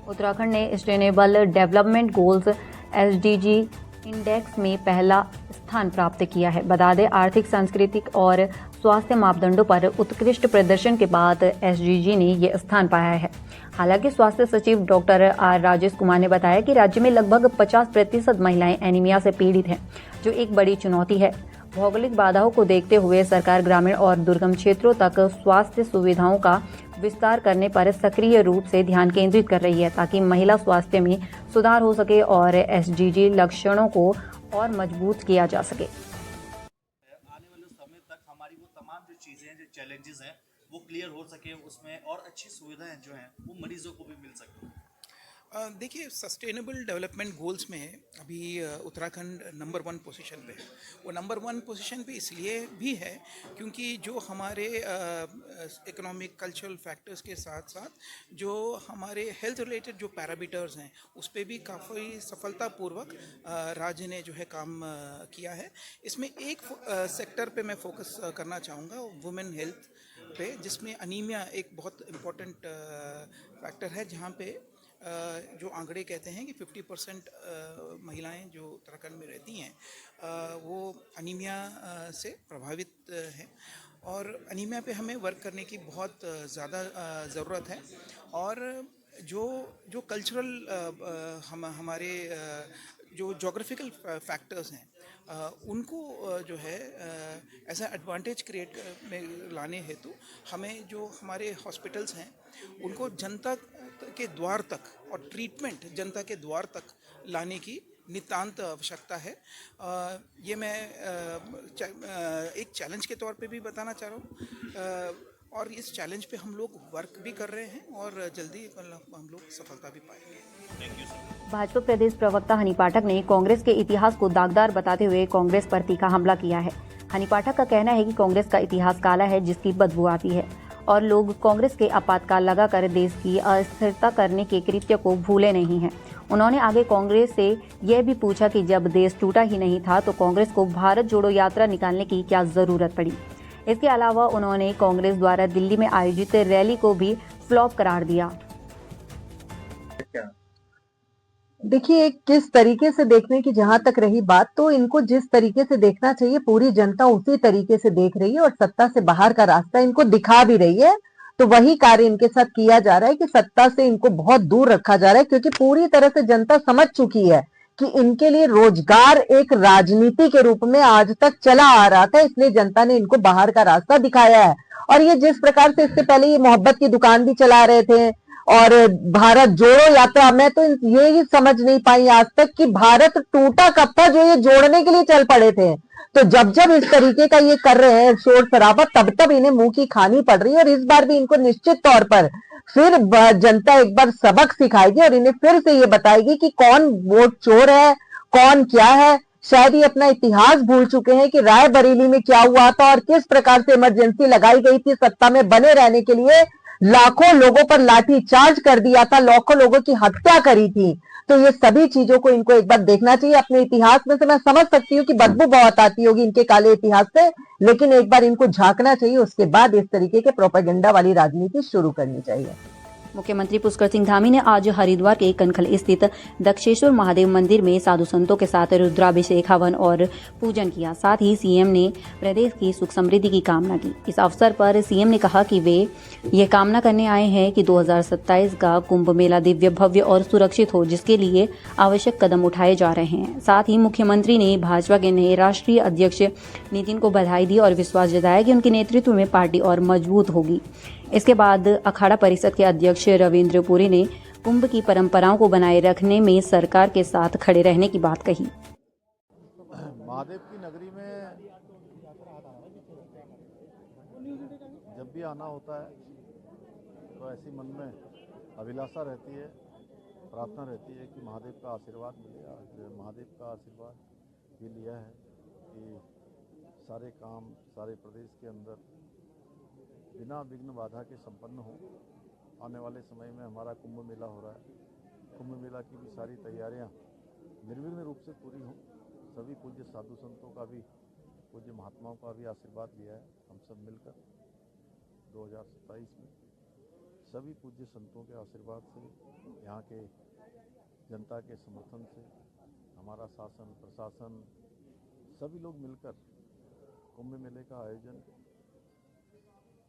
उत्तराखंड ने sustainable development goals SDG index में पहला स्थान प्राप्त किया है। बता दें, आर्थिक, सांस्कृतिक और स्वास्थ्य मापदंडों पर उत्कृष्ट प्रदर्शन के बाद एसडीजी ने यह स्थान पाया है। हालांकि स्वास्थ्य सचिव डॉक्टर आर राजेश कुमार ने बताया कि राज्य में लगभग 50% महिलाएं एनीमिया से पीड़ित हैं, जो एक बड़ी चुनौती है। भौगोलिक बाधाओं को देखते हुए सरकार ग्रामीण और दुर्गम क्षेत्रों तक स्वास्थ्य सुविधाओं का विस्तार करने पर सक्रिय रूप से ध्यान केंद्रित कर रही है, ताकि महिला स्वास्थ्य में सुधार हो सके और एसडीजी लक्ष्यों को और मजबूत किया जा सके। आने वाले समय तक हमारी वो तमाम जो चीज़ें, जो चैलेंजेस हैं, वो क्लियर हो सके, उसमें और अच्छी सुविधाएं जो हैं वो मरीजों को भी मिल सके। देखिए, सस्टेनेबल डेवलपमेंट गोल्स में अभी उत्तराखंड नंबर 1 पोजीशन पे है। वो नंबर 1 पोजीशन पे इसलिए भी है क्योंकि जो हमारे इकोनॉमिक कल्चरल फैक्टर्स के साथ साथ जो हमारे हेल्थ रिलेटेड जो पैरामीटर्स हैं उस पर भी काफ़ी सफलतापूर्वक राज्य ने जो है काम किया है। इसमें एक सेक्टर पे मैं फोकस करना चाहूँगा, वुमेन हेल्थ पे, जिसमें अनीमिया एक बहुत इम्पोर्टेंट फैक्टर है, जहाँ पे जो आंकड़े कहते हैं कि 50% महिलाएं जो उत्तराखंड में रहती हैं वो अनीमिया से प्रभावित हैं, और अनीमिया पे हमें वर्क करने की बहुत ज़्यादा ज़रूरत है। और जो कल्चरल हमारे जो जोग्राफिकल फैक्टर्स हैं उनको जो है ऐसा एडवांटेज क्रिएट में लाने हेतु हमें जो हमारे हॉस्पिटल्स हैं उनको जनता के द्वार तक और ट्रीटमेंट जनता के द्वार तक लाने की नितांत आवश्यकता है। ये मैं एक चैलेंज के तौर पे भी बताना चाह रहा हूँ, और इस चैलेंज पे हम लोग वर्क भी कर रहे हैं और जल्दी हम लोग सफलता भी पाएंगे। Thank you sir. भाजपा प्रदेश प्रवक्ता हनी पाठक ने कांग्रेस के इतिहास को दागदार बताते हुए कांग्रेस पर तीखा हमला किया है। हनी पाठक का कहना है कि कांग्रेस का इतिहास काला है, जिसकी बदबू आती है, और लोग कांग्रेस के आपातकाल लगाकर देश की अस्थिरता करने के कृत्य को भूले नहीं हैं। उन्होंने आगे कांग्रेस से यह भी पूछा कि जब देश टूटा ही नहीं था तो कांग्रेस को भारत जोड़ो यात्रा निकालने की क्या जरूरत पड़ी। इसके अलावा उन्होंने कांग्रेस द्वारा दिल्ली में आयोजित रैली को भी फ्लॉप करार दिया। देखिए, किस तरीके से देखने की जहां तक रही बात, तो इनको जिस तरीके से देखना चाहिए पूरी जनता उसी तरीके से देख रही है, और सत्ता से बाहर का रास्ता इनको दिखा भी रही है। तो वही कार्य इनके साथ किया जा रहा है कि सत्ता से इनको बहुत दूर रखा जा रहा है, क्योंकि पूरी तरह से जनता समझ चुकी है कि इनके लिए रोजगार एक राजनीति के रूप में आज तक चला आ रहा था, इसलिए जनता ने इनको बाहर का रास्ता दिखाया है। और ये जिस प्रकार से इससे पहले ये मोहब्बत की दुकान भी चला रहे थे और भारत जोड़ो यात्रा, मैं तो ये ही समझ नहीं पाई आज तक कि भारत टूटा कब था जो ये जोड़ने के लिए चल पड़े थे। तो जब जब इस तरीके का ये कर रहे हैं शोर शराबा, तब तब इन्हें मुंह की खानी पड़ रही है, और इस बार भी इनको निश्चित तौर पर फिर जनता एक बार सबक सिखाएगी और इन्हें फिर से ये बताएगी कि कौन वोट चोर है, कौन क्या है। शायद ये अपना इतिहास भूल चुके हैं कि रायबरेली में क्या हुआ था और किस प्रकार से इमरजेंसी लगाई गई थी सत्ता में बने रहने के लिए। लाखों लोगों पर लाठी चार्ज कर दिया था, लाखों लोगों की हत्या करी थी। तो ये सभी चीजों को इनको एक बार देखना चाहिए अपने इतिहास में से। मैं समझ सकती हूँ कि बदबू बहुत आती होगी इनके काले इतिहास से, लेकिन एक बार इनको झांकना चाहिए, उसके बाद इस तरीके के प्रोपेगेंडा वाली राजनीति शुरू करनी चाहिए। मुख्यमंत्री पुष्कर सिंह धामी ने आज हरिद्वार के कनखल स्थित दक्षेश्वर महादेव मंदिर में साधु संतों के साथ रुद्राभिषेक, हवन और पूजन किया। साथ ही सीएम ने प्रदेश की सुख समृद्धि की कामना की। इस अवसर पर सीएम ने कहा कि वे ये कामना करने आए हैं कि 2027 का कुंभ मेला दिव्य, भव्य और सुरक्षित हो, जिसके लिए आवश्यक कदम उठाए जा रहे हैं। साथ ही मुख्यमंत्री ने भाजपा के नए राष्ट्रीय अध्यक्ष नितिन को बधाई दी और विश्वास जताया कि उनके नेतृत्व में पार्टी और मजबूत होगी। इसके बाद अखाड़ा परिषद के अध्यक्ष रविंद्र पुरी ने कुंभ की परंपराओं को बनाए रखने में सरकार के साथ खड़े रहने की बात कही। महादेव की नगरी में जब भी आना होता है तो ऐसी मन में अभिलाषा रहती है, प्रार्थना रहती है कि महादेव का आशीर्वाद मिले। आज महादेव का आशीर्वाद भी लिया है कि सारे काम सारे प्रदेश के अंदर बिना विघ्न बाधा के संपन्न हो। आने वाले समय में हमारा कुंभ मेला हो रहा है, कुंभ मेला की भी सारी तैयारियां निर्विघ्न रूप से पूरी हों। सभी पूज्य साधु संतों का भी, पूज्य महात्माओं का भी आशीर्वाद लिया है हम सब मिलकर 2027 में। सभी पूज्य संतों के आशीर्वाद से, यहाँ के जनता के समर्थन से, हमारा शासन प्रशासन सभी लोग मिलकर कुंभ मेले का आयोजन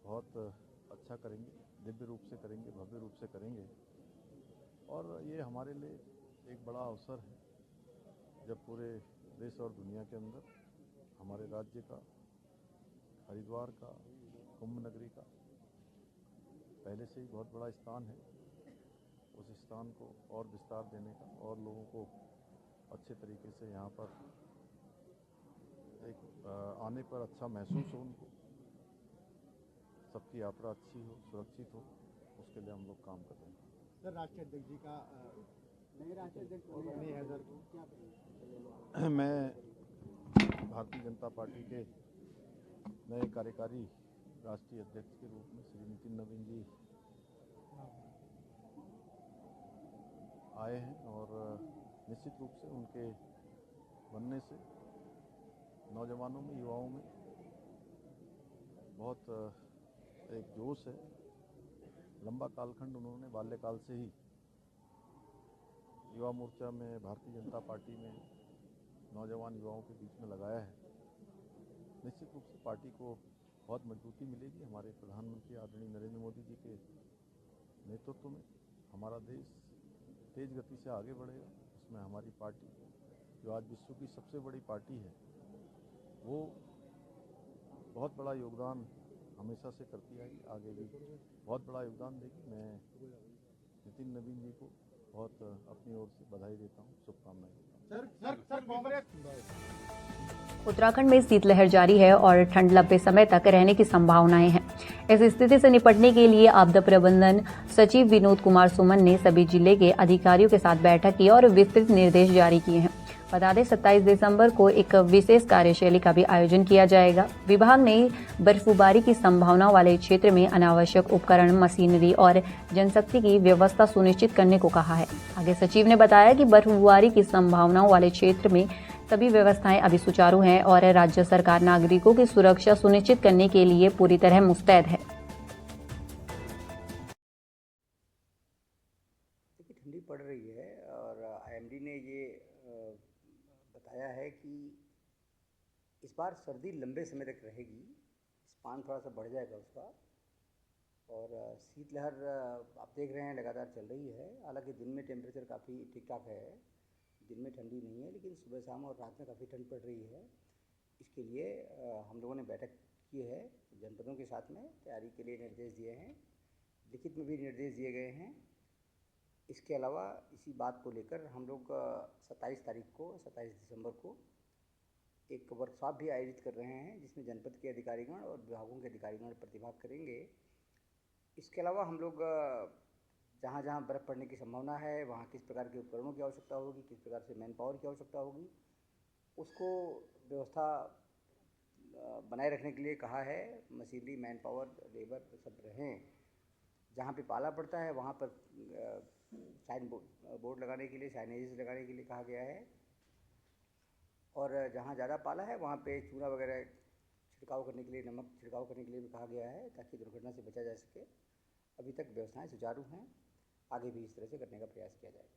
बहुत अच्छा करेंगे, दिव्य रूप से करेंगे, भव्य रूप से करेंगे। और ये हमारे लिए एक बड़ा अवसर है जब पूरे देश और दुनिया के अंदर हमारे राज्य का, हरिद्वार का, कुंभ नगरी का पहले से ही बहुत बड़ा स्थान है, उस स्थान को और विस्तार देने का और लोगों को अच्छे तरीके से यहाँ पर एक आने पर अच्छा महसूस हो, उनको सबकी यात्रा अच्छी हो, सुरक्षित हो, उसके लिए हम लोग काम कर रहे हैं। सर, राष्ट्रीय अध्यक्ष जी का नए राष्ट्रीय अध्यक्ष नहीं है सर, क्या मैं भारतीय जनता पार्टी के नए कार्यकारी राष्ट्रीय अध्यक्ष के रूप में श्री नितिन नवीन जी आए हैं और निश्चित रूप से उनके बनने से नौजवानों में, युवाओं में बहुत एक जोश है। लंबा कालखंड उन्होंने बाल्यकाल से ही युवा मोर्चा में, भारतीय जनता पार्टी में नौजवान युवाओं के बीच में लगाया है। निश्चित रूप से पार्टी को बहुत मजबूती मिलेगी। हमारे प्रधानमंत्री आदरणीय नरेंद्र मोदी जी के नेतृत्व में हमारा देश तेज गति से आगे बढ़ेगा। उसमें हमारी पार्टी, जो आज विश्व की सबसे बड़ी पार्टी है, वो बहुत बड़ा योगदान हमेशा से करती आएगी, आगे भी बहुत बड़ा योगदान देगी। मैं नितिन नवीन जी को बहुत अपनी ओर से बधाई देता हूँ, शुभकामनाएं देता हूँ। सर कांग्रेस उत्तराखंड में शीतलहर जारी है और ठंड लंबे समय तक रहने की संभावनाएं हैं। इस स्थिति से निपटने के लिए आपदा प्रबंधन सचिव विनोद कुमार सुमन ने सभी जिले के अधिकारियों के साथ बैठक की और विस्तृत निर्देश जारी किए हैं। बता दें 27 दिसंबर को एक विशेष कार्यशैली का भी आयोजन किया जाएगा। विभाग ने बर्फबारी की संभावना वाले क्षेत्र में अनावश्यक उपकरण, मशीनरी और जनशक्ति की व्यवस्था सुनिश्चित करने को कहा है। आगे सचिव ने बताया कि बर्फबारी की संभावनाओं वाले क्षेत्र में सभी व्यवस्थाएं अभी सुचारू हैं और राज्य सरकार नागरिकों की सुरक्षा सुनिश्चित करने के लिए पूरी तरह मुस्तैद है। देखिए, ठंडी पड़ रही है और आईएमडी ने ये बताया है कि इस बार सर्दी लंबे समय तक रहेगी, स्पान थोड़ा सा बढ़ जाएगा उसका। और शीतलहर आप देख रहे हैं लगातार चल रही है। हालांकि दिन में टेम्परेचर काफ़ी ठीक ठाक है, दिन में ठंडी नहीं है, लेकिन सुबह शाम और रात में काफ़ी ठंड पड़ रही है। इसके लिए हम लोगों ने बैठक की है, जनपदों के साथ में तैयारी के लिए निर्देश दिए हैं, लिखित में भी निर्देश दिए गए हैं। इसके अलावा इसी बात को लेकर हम लोग 27 दिसंबर को एक वर्कशॉप भी आयोजित कर रहे हैं, जिसमें जनपद के अधिकारीगण और विभागों के अधिकारीगण प्रतिभाग करेंगे। इसके अलावा हम लोग जहाँ जहाँ बर्फ़ पड़ने की संभावना है, वहाँ किस प्रकार के उपकरणों की आवश्यकता होगी, किस प्रकार से मैन पावर की आवश्यकता होगी, उसको व्यवस्था बनाए रखने के लिए कहा है। मशीनरी, मैन पावर, लेबर सब रहें। जहाँ पे पाला पड़ता है वहाँ पर साइन बोर्ड लगाने के लिए, साइनेजेस लगाने के लिए कहा गया है। और जहाँ ज़्यादा पाला है वहाँ पे चूना वगैरह छिड़काव करने के लिए, नमक छिड़काव करने के लिए भी कहा गया है, ताकि दुर्घटना से बचा जा सके। अभी तक व्यवस्थाएं सुचारू हैं, आगे भी इस तरह से करने का प्रयास किया जाएगा।